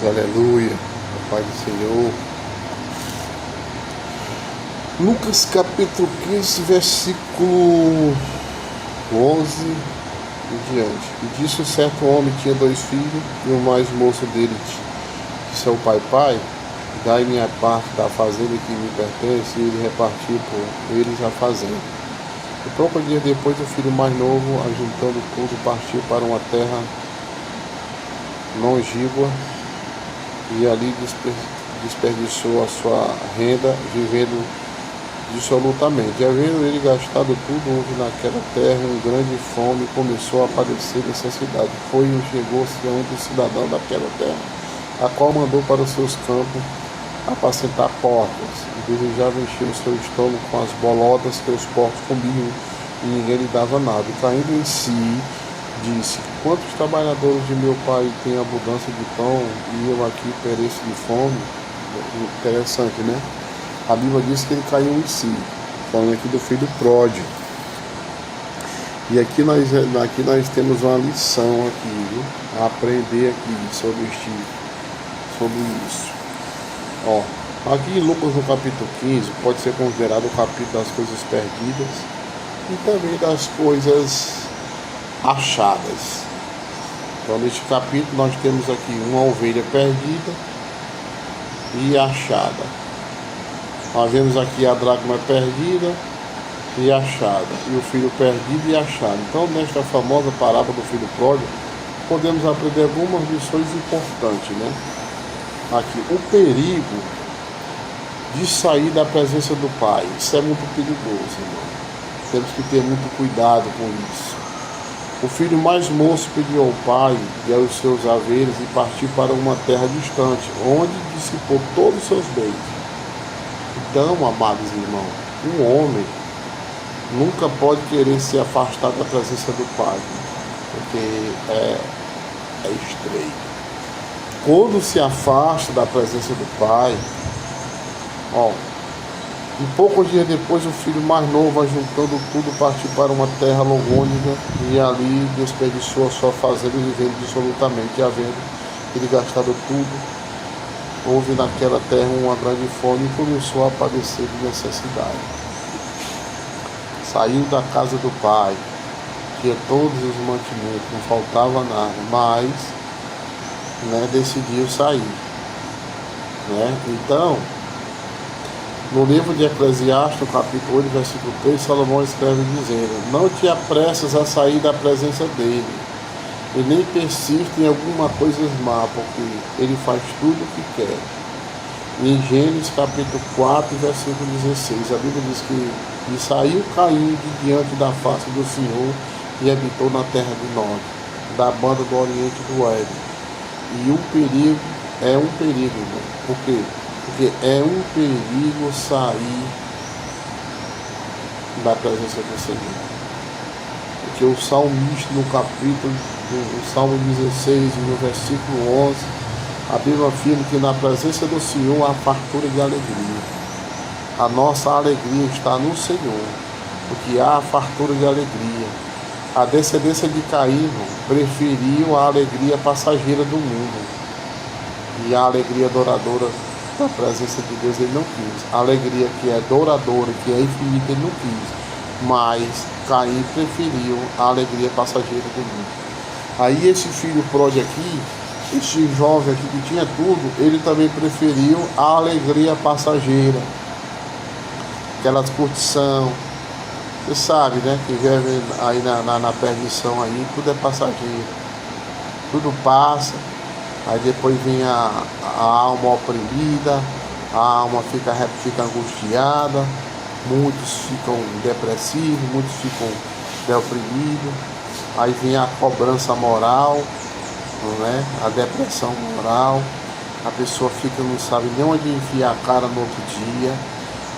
aleluia, a paz do Senhor. Lucas capítulo 15, versículo 11 e diante. E disse: um certo homem tinha 2 filhos, e o mais moço dele disse ao pai: Pai, dai minha parte da fazenda que me pertence. E ele repartiu por eles a fazenda. E poucos dias depois, o filho mais novo, ajuntando tudo, partiu para uma terra longínqua, e ali desperdiçou a sua renda, vivendo dissolutamente. E havendo ele gastado tudo, houve naquela terra uma grande fome, e começou a padecer necessidade. Foi e chegou-se a um dos cidadãos daquela terra, a qual mandou para os seus campos apacentar porcos, e desejava encher o seu estômago com as bolotas que os porcos comiam, e ninguém lhe dava nada. E caindo em si, disse: quantos trabalhadores de meu pai têm abundância de pão, e eu aqui pereço de fome? Interessante, né? A Bíblia diz que ele caiu em si, falando aqui do filho pródigo. E aqui nós temos uma lição aqui, viu? A aprender aqui sobre isso. Aqui em Lucas, no capítulo 15, pode ser considerado o capítulo das coisas perdidas e também das coisas achadas. Então, neste capítulo, nós temos aqui uma ovelha perdida e achada. Nós vemos aqui a dracma perdida e achada, e o filho perdido e achado. Então, nesta famosa parábola do filho pródigo, podemos aprender algumas lições importantes, né? Aqui, o perigo de sair da presença do Pai. Isso é muito perigoso, irmão. Temos que ter muito cuidado com isso. O filho mais moço pediu ao pai e aos seus haveres e partiu para uma terra distante, onde dissipou todos os seus bens. Então, amados irmãos, um homem nunca pode querer se afastar da presença do Pai, porque é estreito. Quando se afasta da presença do Pai, um poucos dias depois, o filho mais novo, ajuntando tudo, partiu para uma terra longínqua, e ali desperdiçou a sua fazenda, vivendo dissolutamente. E havendo ele gastado tudo, houve naquela terra uma grande fome, e começou a padecer de necessidade. Saiu da casa do pai, tinha todos os mantimentos, não faltava nada, mas decidiu sair. Então, no livro de Eclesiastes, capítulo 8, versículo 3, Salomão escreve dizendo: não te apressas a sair da presença dele, e nem persiste em alguma coisa má, porque ele faz tudo o que quer. Em Gênesis capítulo 4, versículo 16, a Bíblia diz que e saiu Caim de diante da face do Senhor, e habitou na terra do norte, da banda do oriente do Éden. E o perigo é um perigo, irmão. Por quê? Porque é um perigo sair da presença do Senhor. Porque o salmista, no capítulo, no Salmo 16, no versículo 11, a Bíblia afirma que na presença do Senhor há fartura de alegria. A nossa alegria está no Senhor, porque há fartura de alegria. A descendência de Caim preferiu a alegria passageira do mundo, e a alegria douradora da presença de Deus ele não quis. A alegria que é douradora, que é infinita, ele não quis. Mas Caim preferiu a alegria passageira do mundo. Aí esse filho pródigo aqui, esse jovem aqui que tinha tudo, ele também preferiu a alegria passageira, aquelas curtição. Você sabe, né, que vive aí na perdição aí, tudo é passageiro, tudo passa. Aí depois vem a alma oprimida, a alma fica angustiada, muitos ficam depressivos, muitos ficam oprimidos. Aí vem a cobrança moral, a depressão moral, a pessoa não sabe nem onde enfiar a cara no outro dia.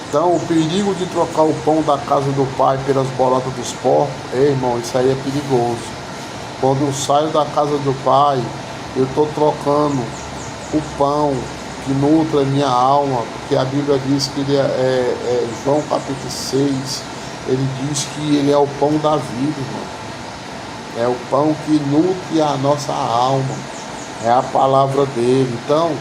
Então, o perigo de trocar o pão da casa do pai pelas bolotas dos porcos, irmão, isso aí é perigoso. Quando eu saio da casa do pai, eu estou trocando o pão que nutre a minha alma, porque a Bíblia diz que ele João capítulo 6, ele diz que ele é o pão da vida, irmão. É o pão que nutre a nossa alma. É a palavra dele. Então,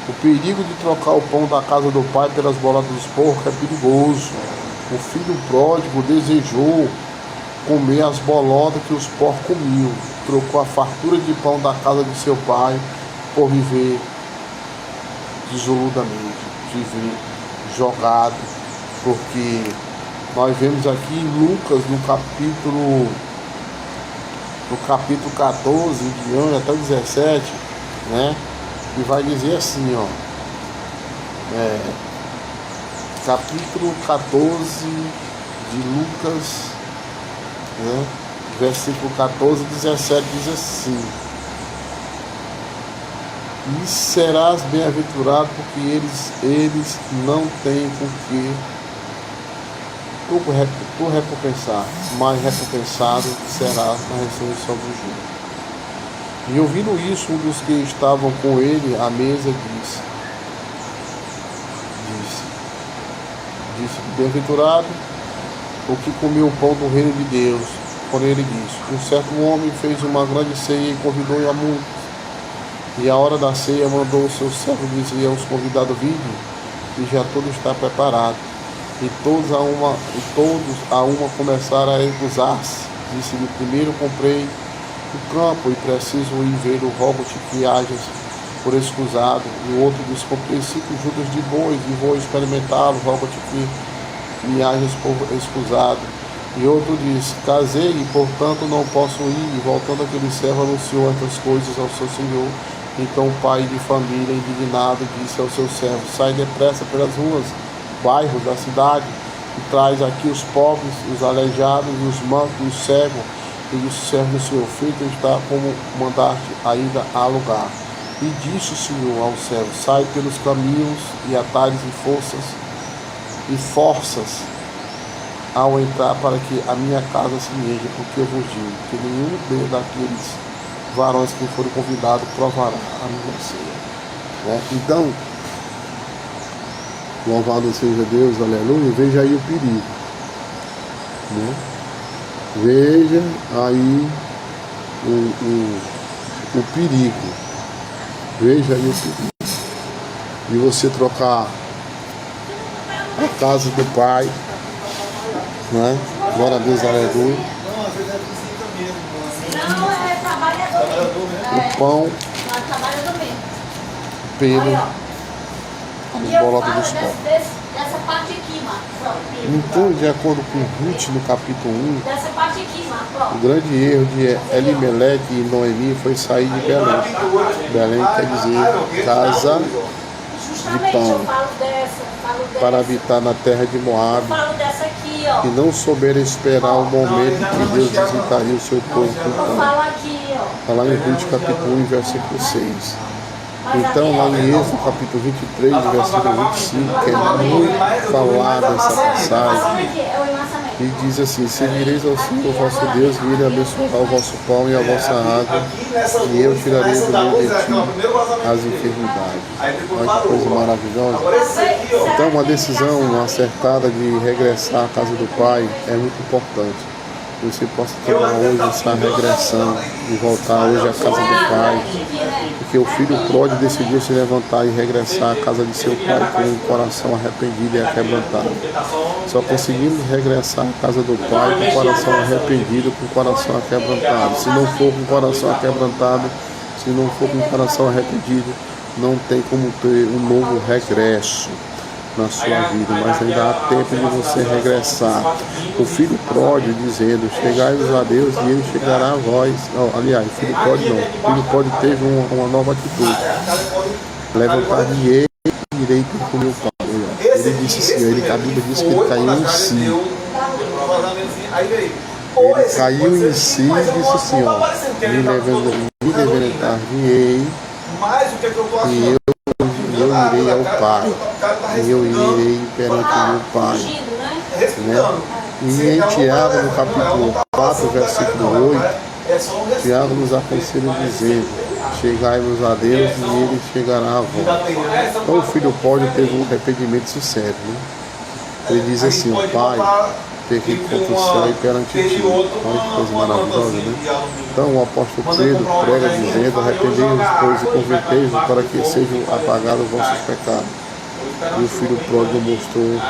o perigo de trocar o pão da casa do pai pelas boladas dos porcos é perigoso. O filho pródigo desejou comer as bolotas que os porcos comiam. Trocou a fartura de pão da casa de seu pai por viver desoludamente, viver jogado. Porque nós vemos aqui em Lucas, no capítulo 14, de 1 até 17, né? E vai dizer assim, ó. Capítulo 14 de Lucas, né? Versículo 14 e 17 diz assim: e serás bem-aventurado, porque eles não têm com que tu recompensar, mas recompensado serás na ressurreição do justo. E ouvindo isso, um dos que estavam com ele à mesa disse, bem-aventurado o que comeu o pão do reino de Deus. Porém ele disse, um certo homem fez uma grande ceia e convidou a muitos. E a hora da ceia mandou o seu servo dizer aos convidados, vinde, e já tudo está preparado. E todos a uma começaram a recusar-se. Disse-lhe, primeiro comprei o campo e preciso ir ver, o rogo-te que hajas por escusado. E o outro disse, comprei 5 jutas de bois e vou experimentá-lo, rogo-te que me hajas por escusado. E outro disse, casei e portanto não posso ir. E voltando aquele servo anunciou estas coisas ao seu senhor. Então o pai de família, indignado, disse ao seu servo, sai depressa pelas ruas, bairros da cidade, e traz aqui os pobres, os aleijados, os mancos, os cegos. E disse o servo do senhor, feito está como mandaste ainda há lugar. E disse o senhor ao servo, sai pelos caminhos e atalhos e forças ao entrar, para que a minha casa se enche, porque eu vos digo que nenhum daqueles varões que foram convidados provará a minha ceia. Né? Então, louvado seja Deus, aleluia. Veja aí o perigo. Né? Veja aí o perigo. Veja aí o perigo. De você trocar a casa do pai, né? Glória a Deus, aleluia. O pão pelo bolotas dos pão. Então, de acordo com Ruth, no capítulo 1, o grande erro de Elimeleque e Noemi foi sair de Belém. Belém quer dizer casa de pão, para habitar na terra de Moabe, e não souberam esperar o momento que Deus visitaria o seu povo com pão. Está lá em Ruth, capítulo 1, versículo 6. Então, lá em Êxodo, capítulo 23, versículo 25, que é muito falada essa passagem, e diz assim, seguireis ao Senhor vosso Deus, e Ele abençoará o vosso pão e a vossa água, e eu tirarei do meio de ti as enfermidades. Olha que coisa maravilhosa. Então, uma decisão acertada de regressar à casa do Pai é muito importante. Que você possa tomar hoje essa regressão e voltar hoje à casa do Pai, porque o filho pródigo decidiu se levantar e regressar à casa de seu pai com o coração arrependido e aquebrantado. Só conseguimos regressar à casa do Pai com o coração arrependido, com o coração aquebrantado. Se não for com o coração aquebrantado, se não for com o coração arrependido, não tem como ter um novo regresso na sua vida, mas ainda há tempo de você regressar. O filho pródigo dizendo, chegai-vos a Deus e Ele chegará a vós. Aliás, o filho pródigo não. O filho pródigo teve uma nova atitude. Levantar-me-ei e irei ter com meu pai. Ele disse assim, a Bíblia diz que ele caiu em si. Ele caiu em si e disse assim, me levantar-me-ei e eu irei ao Pai, e eu irei perante o meu Pai. Né? E em Tiago, no capítulo 4, versículo 8, Tiago nos aconselha dizendo, chegai-vos a Deus e Ele chegará a vós. Então o filho pródigo teve um arrependimento sincero. Né? Ele diz assim, Pai, pequei contra o céu e perante ti. Olha que coisa maravilhosa, né? Então o apóstolo Pedro prega dizendo: arrependei-vos, pois, e convertei-vos para que sejam apagados os vossos pecados. E o filho pródigo mostrou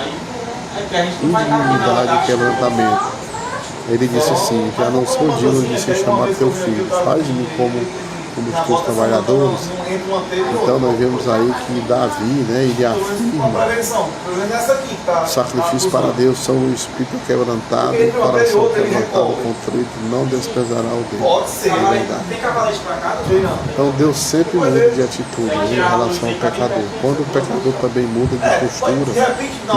indignidade e quebrantamento. Ele disse assim: já não sou digno de ser chamado teu filho, faz-me como os teus trabalhadores. Então nós vemos aí que Davi, né, ele afirma: sacrifício para Deus são o espírito quebrantado, o coração quebrantado, contrito, não desprezará o Deus. É verdade. Então Deus sempre muda de atitude, né, em relação ao pecador. Quando o pecador também muda de postura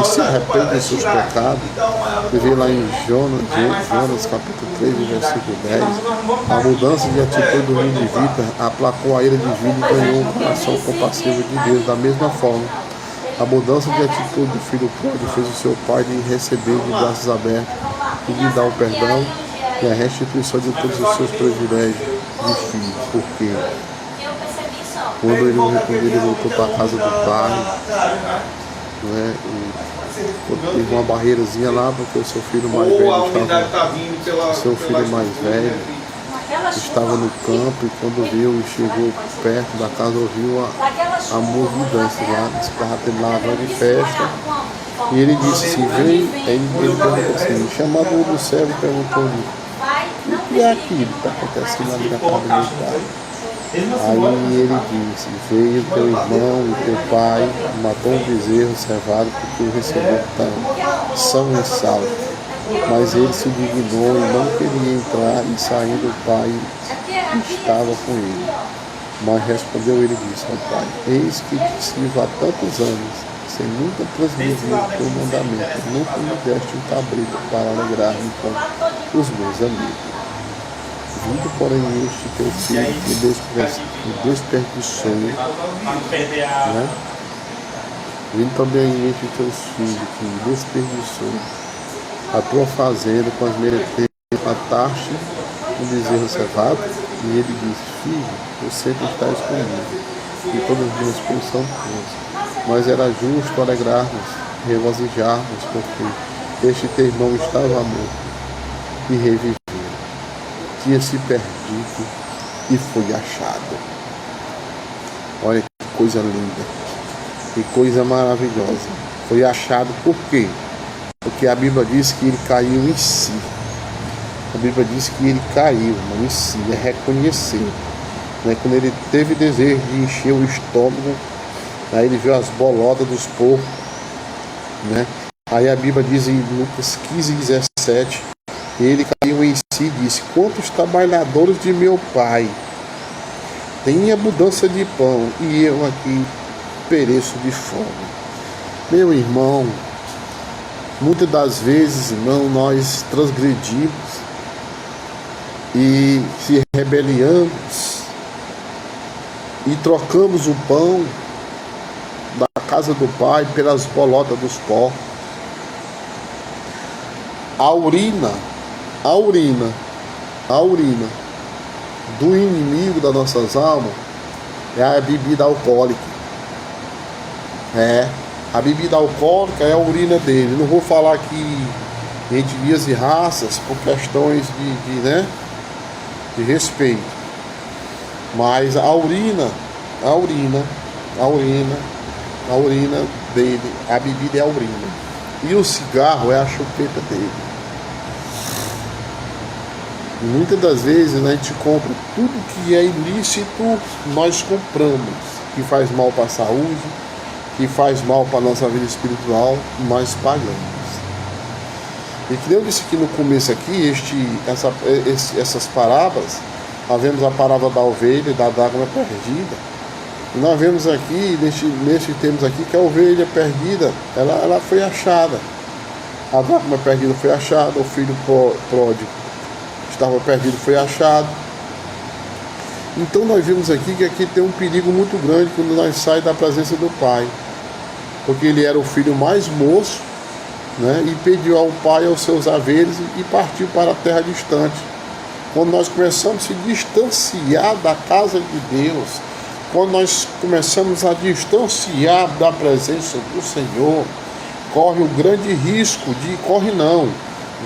e se arrepende dos seus pecados, você vê lá em Jonas capítulo 3, versículo 10, a mudança de atitude do ninivíta aplacou a ira divina e ganhou o coração compassivo de Deus. Da mesma forma, a mudança de atitude do filho pródigo fez o seu pai lhe receber de braços abertos e lhe dar o perdão e a restituição de todos os seus privilégios de filho. Porque quando ele voltou para a casa do pai, né, teve uma barreirazinha lá, porque o seu filho mais velho estava, o seu filho mais velho estava no campo, e quando viu e chegou perto da casa, ouviu a mudança lá, estava lavando de festa, e ele disse assim: veio, ele perguntou assim, chamado do servo, perguntou-lhe: o que é aquilo que está acontecendo ali na casa do meu pai? Aí ele disse: veio teu irmão e teu pai, matou um bezerro cevado, porque o recebeu são e salvo. Mas ele se dignou e não queria entrar, e saindo o pai estava com ele. Mas respondeu ele e disse ao pai: eis que te sirvo há tantos anos, sem nunca transgredir o teu mandamento, nunca me deste um cabrito para alegrar-me com os meus amigos. Vindo, porém, este teu filho que desperdiçou, né? Vindo também este teus filhos que desperdiçou a tua fazenda com as meretrizes, mataste um bezerro cevado. E ele disse: filho, eu sempre estás comigo, e todas as minhas coisas são tuas. Mas era justo alegrar-nos, regozijar-nos, porque este teu irmão estava morto e reviveu, tinha se perdido e foi achado. Olha que coisa linda, que coisa maravilhosa. Foi achado por quê? Porque a Bíblia diz que ele caiu em si. A Bíblia diz que ele caiu, não em si, é reconhecer. Né? Quando ele teve desejo de encher o estômago, aí ele viu as bolotas dos porcos. Né? Aí a Bíblia diz em Lucas 15, 17, ele caiu em si e disse: quantos trabalhadores de meu pai têm abundância de pão, e eu aqui pereço de fome. Meu irmão, muitas das vezes, irmão, nós transgredimos e se rebeliamos e trocamos o pão da casa do pai pelas bolotas dos porcos. A urina do inimigo das nossas almas é a bebida alcoólica. A bebida alcoólica é a urina dele. Não vou falar aqui em etnias e raças por questões de respeito. Mas a urina dele, a bebida é a urina. E o cigarro é a chupeta dele. E muitas das vezes a gente compra tudo que é ilícito, nós compramos, que faz mal para a saúde, que faz mal para a nossa vida espiritual, nós pagamos. E que eu disse aqui no começo aqui, essas parábolas, nós vemos a parábola da ovelha e da dracma perdida. E nós vemos aqui, neste termos aqui, que a ovelha perdida, ela foi achada. A dracma perdida foi achada, o filho pródigo estava perdido, foi achado. Então nós vimos aqui que aqui tem um perigo muito grande quando nós saímos da presença do pai. Porque ele era o filho mais moço, né, e pediu ao pai aos seus haveres e partiu para a terra distante. Quando nós começamos a se distanciar da casa de Deus, quando nós começamos a distanciar da presença do Senhor, corre o grande risco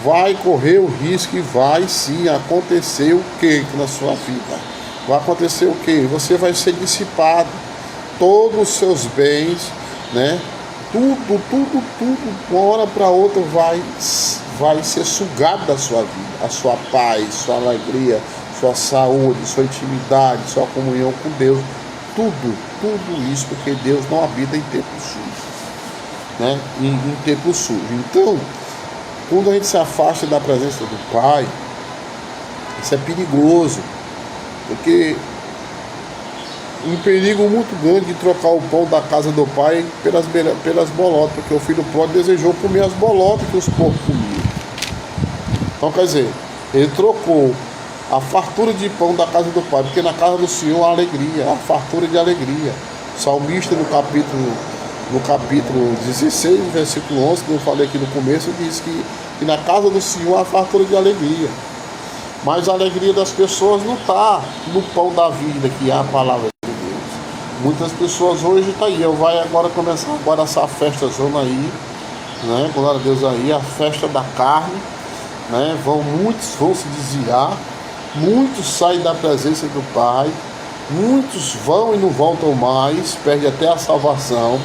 vai correr o risco e vai sim acontecer o que na sua vida? Vai acontecer o que? Você vai ser dissipado, todos os seus bens, né? Tudo, uma hora para outra vai ser sugado da sua vida, a sua paz, sua alegria, sua saúde, sua intimidade, sua comunhão com Deus, tudo isso, porque Deus não habita em templo sujo, né? Em templo sujo. Então, quando a gente se afasta da presença do Pai, isso é perigoso, porque um perigo muito grande de trocar o pão da casa do pai pelas bolotas, porque o filho pródigo desejou comer as bolotas que os porcos comiam. Então, quer dizer, ele trocou a fartura de pão da casa do pai, porque na casa do Senhor há alegria, há fartura de alegria. O salmista no capítulo 16, versículo 11, que eu falei aqui no começo, diz que na casa do Senhor há fartura de alegria. Mas a alegria das pessoas não está no pão da vida, que é a palavra de Deus. Muitas pessoas hoje estão aí, vai agora começar essa festa zona aí, né? Glória a Deus aí, a festa da carne, né? Muitos vão se desviar, muitos saem da presença do Pai, muitos vão e não voltam mais, perdem até a salvação.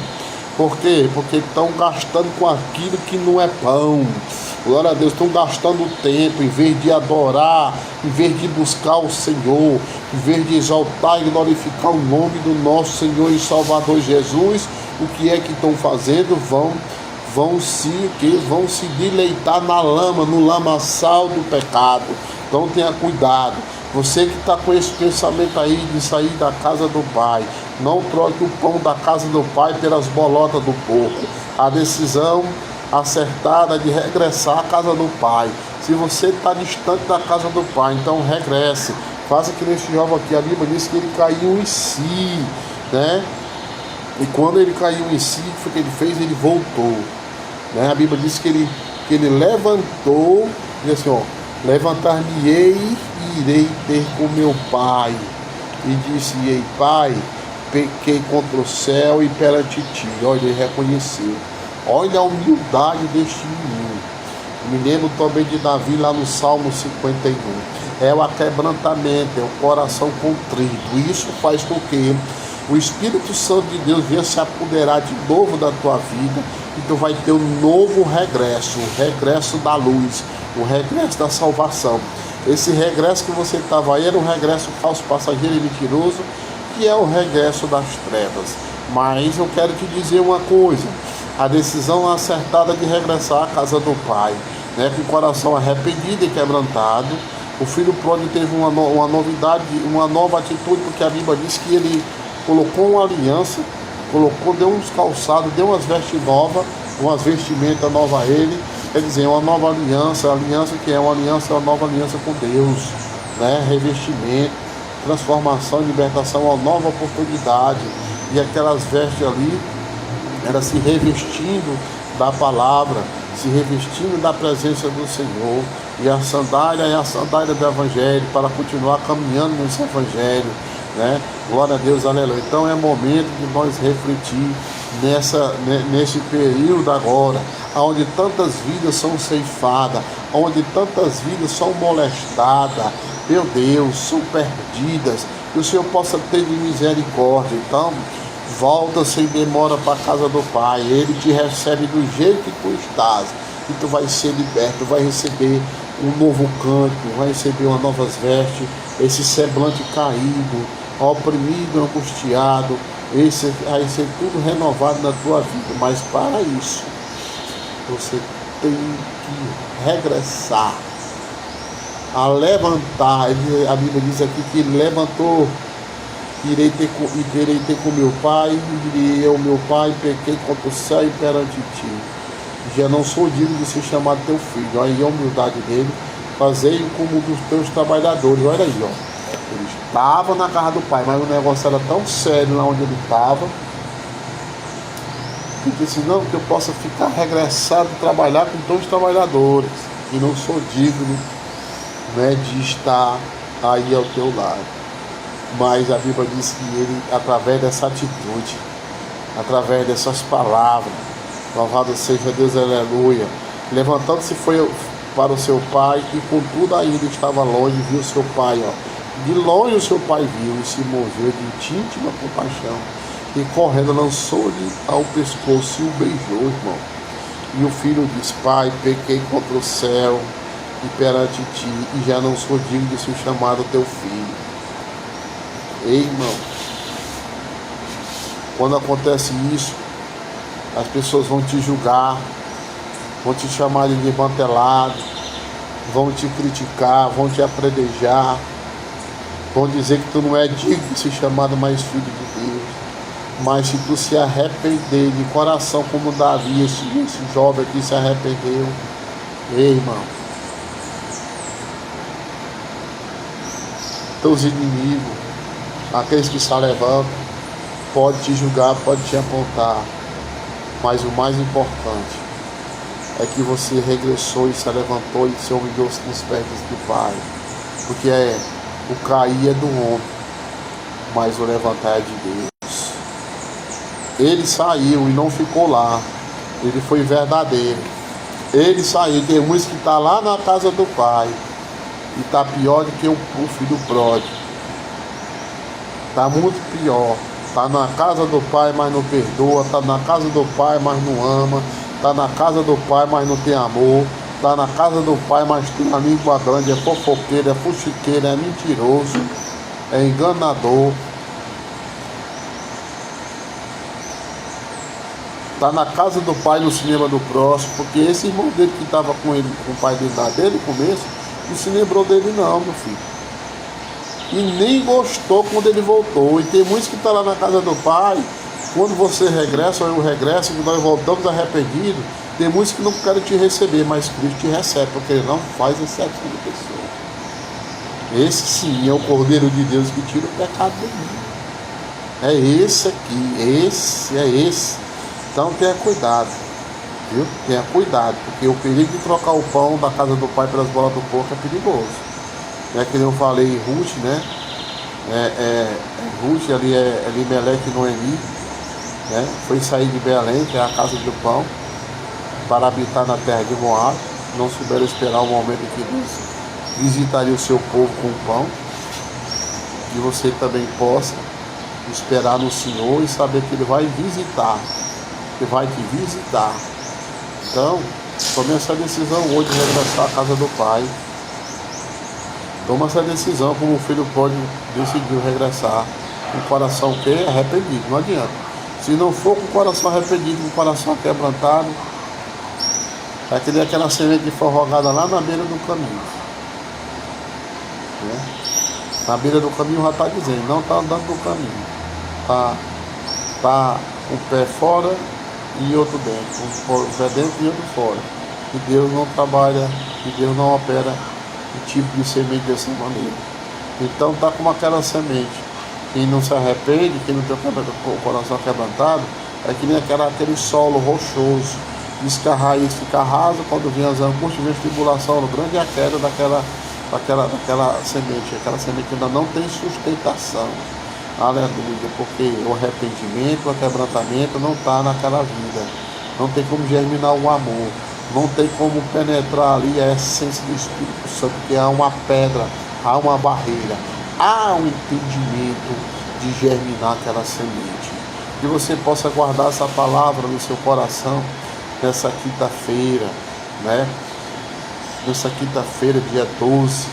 Por quê? Porque estão gastando com aquilo que não é pão. Glória a Deus, estão gastando tempo, em vez de adorar, em vez de buscar o Senhor, em vez de exaltar e glorificar o nome do nosso Senhor e Salvador Jesus. O que é que estão fazendo? Vão se deleitar na lama, no lamaçal do pecado. Então tenha cuidado. Você que está com esse pensamento aí de sair da casa do Pai, não troque o pão da casa do Pai pelas bolotas do porco. A decisão acertada de regressar à casa do Pai. Se você está distante da casa do Pai, então regresse. Faça que nesse jovem aqui, a Bíblia diz que ele caiu em si, né? E quando ele caiu em si, o que foi que ele fez? Ele voltou, né? A Bíblia diz que ele levantou, e assim, ó, levantar-me-ei e irei ter com meu pai. E disse: ei, Pai, pequei contra o céu e perante ti. Olha, ele reconheceu. Olha a humildade deste menino. Me lembro também de Davi lá no Salmo 51. É o aquebrantamento, é o coração contrito. Isso faz com que o Espírito Santo de Deus venha se apoderar de novo da tua vida, e tu vai ter um novo regresso, o regresso da luz, o regresso da salvação. Esse regresso que você estava aí era um regresso falso, passageiro e mentiroso, que é o regresso das trevas. Mas eu quero te dizer uma coisa: a decisão acertada de regressar à casa do Pai, né, com o coração arrependido e quebrantado. O filho pródigo teve uma novidade, uma nova atitude, porque a Bíblia diz que ele colocou uma aliança, deu uns calçados, deu umas vestes novas, umas vestimentas novas a ele. Quer dizer, uma nova aliança, aliança que é uma nova aliança com Deus, né? Revestimento, transformação, libertação, uma nova oportunidade. E aquelas vestes ali, era se revestindo da palavra, se revestindo da presença do Senhor. E a sandália é a sandália do Evangelho, para continuar caminhando nesse Evangelho, né? Glória a Deus, aleluia. Então é momento de nós refletir nesse período agora, onde tantas vidas são ceifadas, onde tantas vidas são molestadas, meu Deus, são perdidas. Que o Senhor possa ter de misericórdia. Então, volta sem demora para a casa do Pai. Ele te recebe do jeito que tu estás, e tu vai ser liberto, vai receber um novo canto, vai receber uma novas vestes, esse semblante caído, oprimido, angustiado, vai ser tudo renovado na tua vida. Mas para isso, você tem que regressar, a levantar. A Bíblia diz aqui que ele levantou: irei ter com meu pai, e direi ao meu pai, pequei contra o céu e perante ti. Já não sou digno de ser chamado teu filho. Olha aí a humildade dele. Fazei-o como um dos teus trabalhadores. Olha aí, ó. Ele estava na casa do pai, mas o negócio era tão sério lá onde ele estava, que disse: não, que eu possa ficar regressado, trabalhar com teus trabalhadores, e não sou digno, né, de estar aí ao teu lado. Mas a Bíblia diz que ele, através dessa atitude, através dessas palavras, louvado seja Deus, aleluia, levantando-se foi para o seu pai, e contudo ainda estava longe, viu seu pai, de longe o seu pai viu, e se moveu de íntima compaixão, e correndo lançou-lhe ao pescoço e o beijou, irmão. E o filho disse: pai, pequei contra o céu e perante ti, e já não sou digno de ser chamado teu filho. Ei, irmão, quando acontece isso, as pessoas vão te julgar, vão te chamar de desmantelado, vão te criticar, vão te apredejar, vão dizer que tu não é digno de ser chamado mais filho de Deus. Mas se tu se arrepender de coração, como Davi, esse jovem aqui se arrependeu, ei, irmão, teus inimigos, aqueles que se levantam, pode te julgar, pode te apontar, mas o mais importante é que você regressou e se levantou e se humilhou nos pés do Pai, porque o cair é do homem, mas o levantar é de Deus. Ele saiu e não ficou lá, ele foi verdadeiro. Ele saiu, tem muitos que está lá na casa do Pai e está pior do que o filho pródigo. Está muito pior. Está na casa do Pai, mas não perdoa. Está na casa do Pai, mas não ama. Está na casa do Pai, mas não tem amor. Está na casa do Pai, mas tem a língua grande, é fofoqueiro, é fuxiqueiro, é mentiroso, é enganador. Está na casa do Pai, no cinema do próximo, porque esse irmão dele que estava com ele, com o pai dele lá desde o começo, não se lembrou dele não, meu filho. E nem gostou quando ele voltou. E tem muitos que estão lá na casa do Pai, quando você regressa, ou eu regresso, que nós voltamos arrependidos, tem muitos que não querem te receber, mas Cristo te recebe, porque Ele não faz exceção de pessoa. Esse sim é o Cordeiro de Deus que tira o pecado do mundo. É esse aqui, esse. Então tenha cuidado, viu? Tenha cuidado, porque o perigo de trocar o pão da casa do Pai pelas bolas do porco é perigoso. É que eu falei, Ruth, né? Ruth, ali é Elimeleque e Noemi, né? Foi sair de Belém, que é a casa do pão, para habitar na terra de Moab. Não souberam esperar o momento que Deus visitaria o seu povo com o pão. Que você também possa esperar no Senhor e saber que Ele vai visitar. Que vai te visitar. Então, tome essa decisão hoje de regressar à casa do Pai. Toma essa decisão, como o filho pode decidir regressar com o coração que é arrependido. Não adianta. Se não for com o coração arrependido, com o coração quebrantado, é que nem aquela semente que foi rogada lá na beira do caminho. Né? Na beira do caminho já está dizendo, não está andando no caminho. Está um pé fora e outro dentro, um pé dentro e outro fora. E Deus não trabalha, e Deus não opera o tipo de semente dessa maneira. Então está como aquela semente. Quem não se arrepende, quem não tem o coração quebrantado, é que nem aquele solo rochoso. Diz que a raiz fica rasa, quando vem as angústias, vem a tribulação grande, é a queda daquela semente. Aquela semente ainda não tem sustentação. Aleluia, porque o arrependimento, o quebrantamento não está naquela vida. Não tem como germinar o amor. Não tem como penetrar ali a essência do Espírito Santo, porque há uma pedra, há uma barreira, há um impedimento de germinar aquela semente. Que você possa guardar essa palavra no seu coração nessa quinta-feira, né? Nessa quinta-feira, dia 12,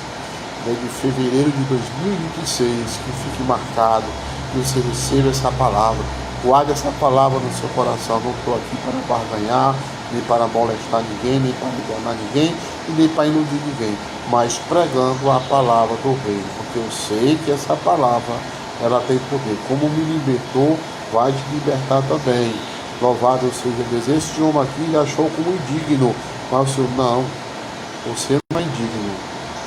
de fevereiro de 2026, que fique marcado, que você receba essa palavra, guarde essa palavra no seu coração. Não estou aqui para barganhar, nem para molestar ninguém, nem para enganar ninguém, e nem para iludir ninguém, mas pregando a palavra do reino, porque eu sei que essa palavra, ela tem poder. Como me libertou, vai te libertar também. Louvado seja Deus. Esse homem aqui ele achou como indigno, mas o Senhor, não, você não é indigno,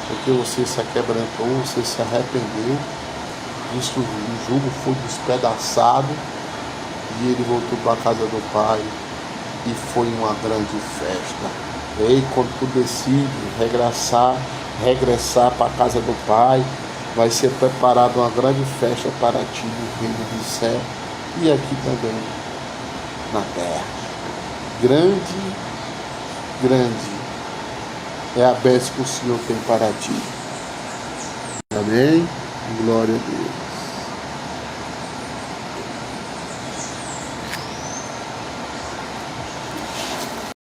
porque você se quebrantou, você se arrependeu, disse que o jugo foi despedaçado, e ele voltou para a casa do Pai, e foi uma grande festa. E aí, quando tu decide regressar para a casa do Pai, vai ser preparada uma grande festa para ti no reino do céu, e aqui também na terra. Grande é a bênção que o Senhor tem para ti. Amém? Glória a Deus.